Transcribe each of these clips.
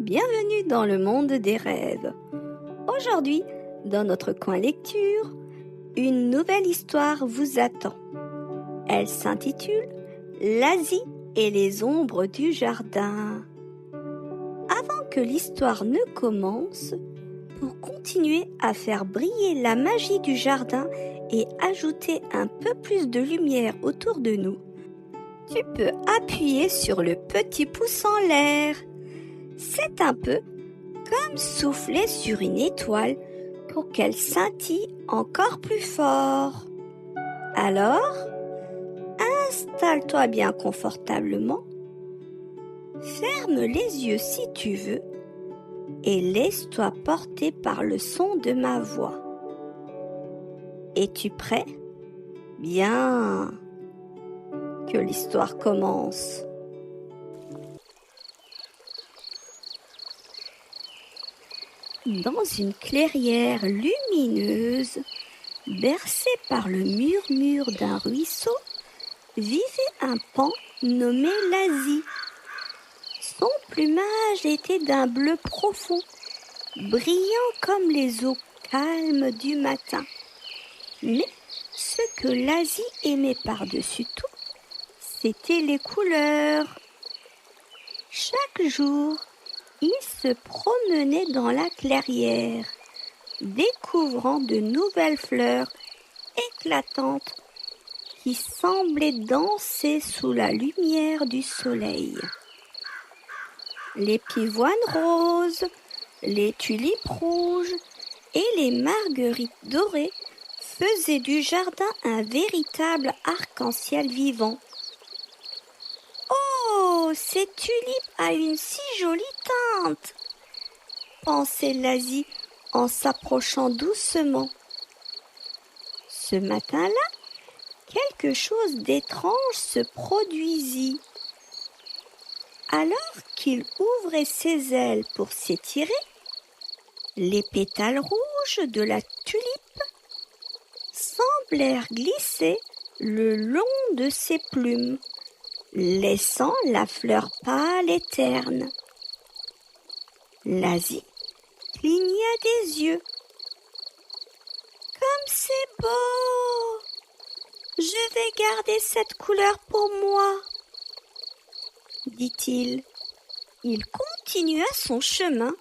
bienvenue dans le monde des rêves. Aujourd'hui, dans notre coin lecture, une nouvelle histoire vous attend. Elle s'intitule « L'Asie et les ombres du jardin ». Avant que l'histoire ne commence, pour continuer à faire briller la magie du jardin et ajouter un peu plus de lumière autour de nous, tu peux appuyer sur le petit pouce en l'air. C'est un peu comme souffler sur une étoile pour qu'elle scintille encore plus fort. Alors, installe-toi bien confortablement, ferme les yeux si tu veux et laisse-toi porter par le son de ma voix. Es-tu prêt? Bien, que l'histoire commence. Dans une clairière lumineuse, bercée par le murmure d'un ruisseau, vivait un paon nommé l'Asie. Son plumage était d'un bleu profond, brillant comme les eaux calmes du matin. Mais ce que l'Asie aimait par-dessus tout, c'étaient les couleurs. Chaque jour, il se promenait dans la clairière, découvrant de nouvelles fleurs éclatantes qui semblaient danser sous la lumière du soleil. Les pivoines roses, les tulipes rouges et les marguerites dorées faisaient du jardin un véritable arc-en-ciel vivant. « Oh, cette tulipe a une si jolie teinte !» pensait l'Asie en s'approchant doucement. Ce matin-là, quelque chose d'étrange se produisit. Alors qu'il ouvrait ses ailes pour s'étirer, les pétales rouges de la tulipe semblèrent glisser le long de ses plumes, laissant la fleur pâle et terne. L'Asie cligna des yeux. « Comme c'est beau! Je vais garder cette couleur pour moi !» dit-il. Il continua son chemin,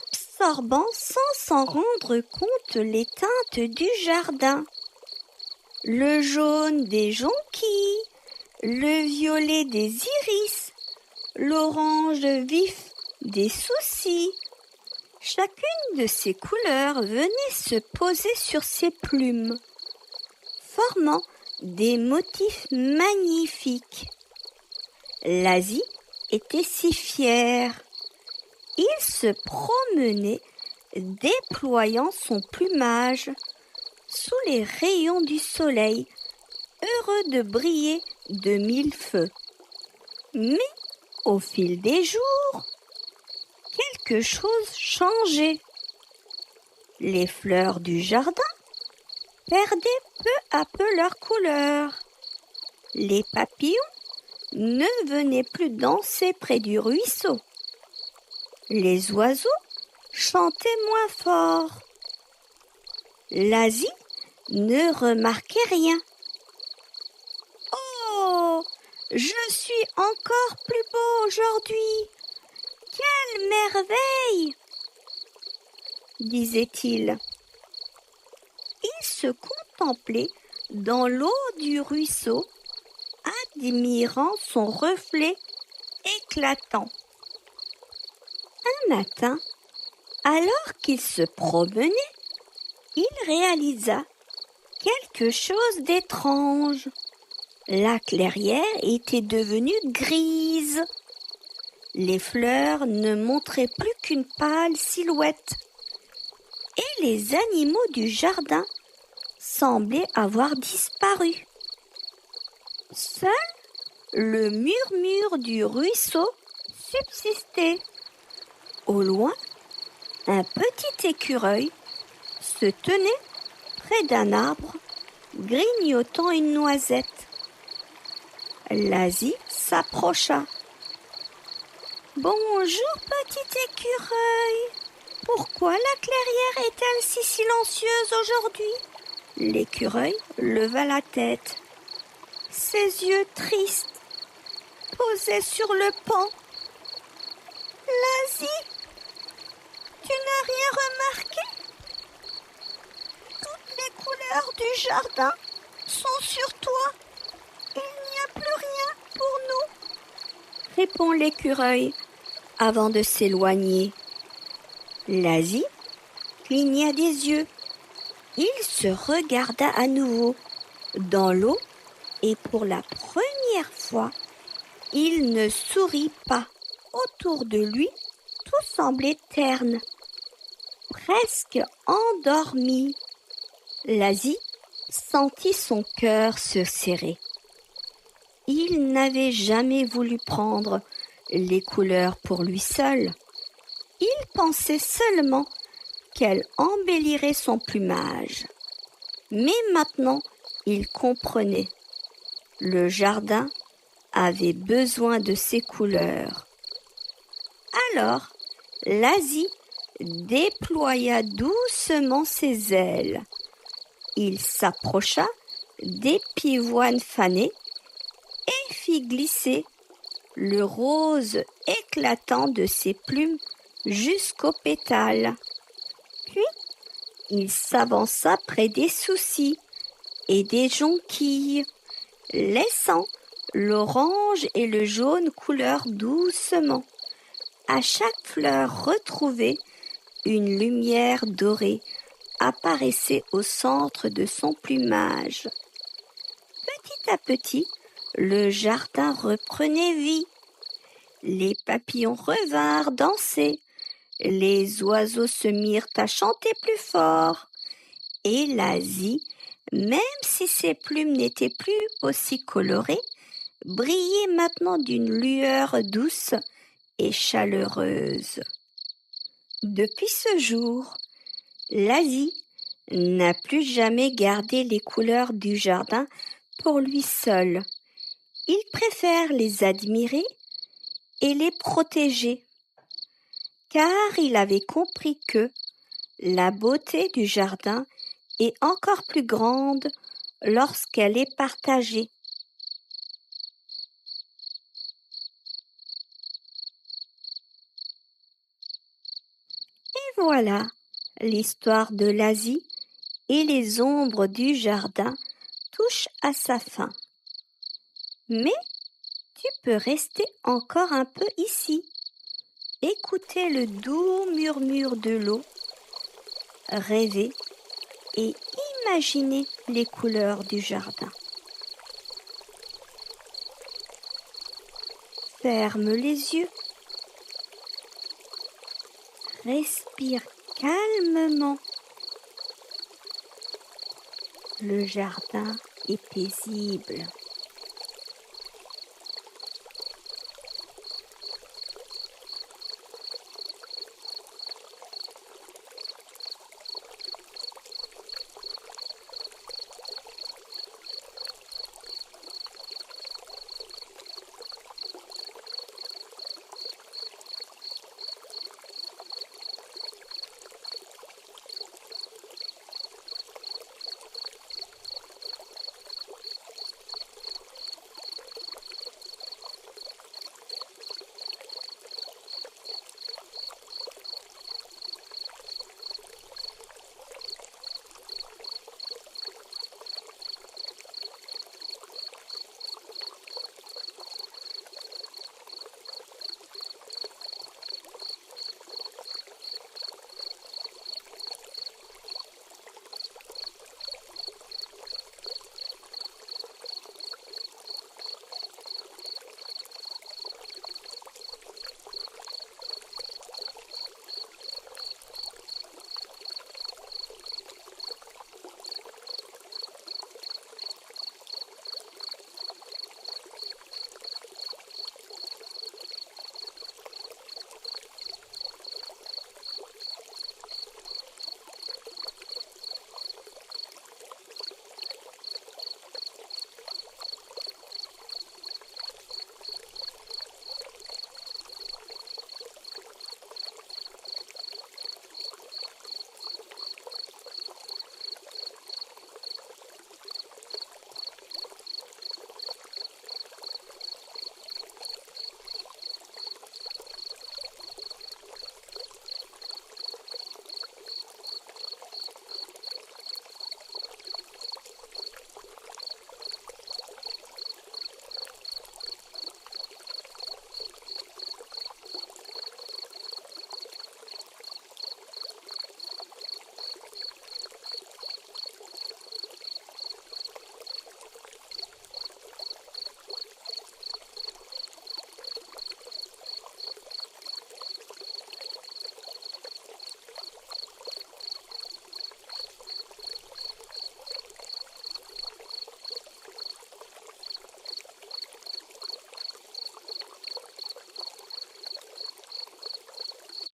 absorbant sans s'en rendre compte les teintes du jardin. Le jaune des jonquilles, le violet des iris, l'orange vif des soucis. Chacune de ces couleurs venait se poser sur ses plumes, formant des motifs magnifiques. L'Asie était si fière. Il se promenait, déployant son plumage sous les rayons du soleil, heureux de briller de mille feux. Mais au fil des jours, quelque chose changeait. Les fleurs du jardin perdaient peu à peu leur couleur. Les papillons ne venaient plus danser près du ruisseau. Les oiseaux chantaient moins fort. L'Asie ne remarquait rien. « Oh, je suis encore plus beau aujourd'hui! Quelle merveille !» disait-il. Il se contemplait dans l'eau du ruisseau, admirant son reflet éclatant. Un matin, alors qu'il se promenait, il réalisa quelque chose d'étrange. La clairière était devenue grise. Les fleurs ne montraient plus qu'une pâle silhouette. Et les animaux du jardin semblaient avoir disparu. Seul le murmure du ruisseau subsistait. Au loin, un petit écureuil se tenait près d'un arbre, grignotant une noisette. L'Asie s'approcha. « Bonjour, petit écureuil. Pourquoi la clairière est-elle si silencieuse aujourd'hui? L'écureuil leva la tête. Ses yeux tristes posaient sur le pan. Lasie, tu n'as rien remarqué? Toutes les couleurs du jardin sont sur toi. Il n'y a plus rien pour nous, répond l'écureuil avant de s'éloigner. Lasie cligna des yeux. Il se regarda à nouveau dans l'eau et pour la première fois, il ne sourit pas. Autour de lui, tout semblait terne, presque endormi. Lasie sentit son cœur se serrer. Il n'avait jamais voulu prendre les couleurs pour lui seul. Il pensait seulement qu'elle embellirait son plumage. Mais maintenant, il comprenait. Le jardin avait besoin de ces couleurs. Alors, Lasie déploya doucement ses ailes. Il s'approcha des pivoines fanées et fit glisser le rose éclatant de ses plumes jusqu'aux pétales. Puis, il s'avança près des soucis et des jonquilles, laissant l'orange et le jaune couleur doucement. À chaque fleur retrouvée, une lumière dorée apparaissait au centre de son plumage. Petit à petit, le jardin reprenait vie. Les papillons revinrent danser. Les oiseaux se mirent à chanter plus fort. Et Lasie, même si ses plumes n'étaient plus aussi colorées, brillait maintenant d'une lueur douce et chaleureuse. Depuis ce jour, Lasie n'a plus jamais gardé les couleurs du jardin pour lui seul. Il préfère les admirer et les protéger, car il avait compris que la beauté du jardin est encore plus grande lorsqu'elle est partagée. Et voilà, l'histoire de Lasie et les ombres du jardin touche à sa fin. Mais tu peux rester encore un peu ici. Écouter le doux murmure de l'eau, rêver et imaginer les couleurs du jardin. Ferme les yeux. Respire calmement. Le jardin est paisible.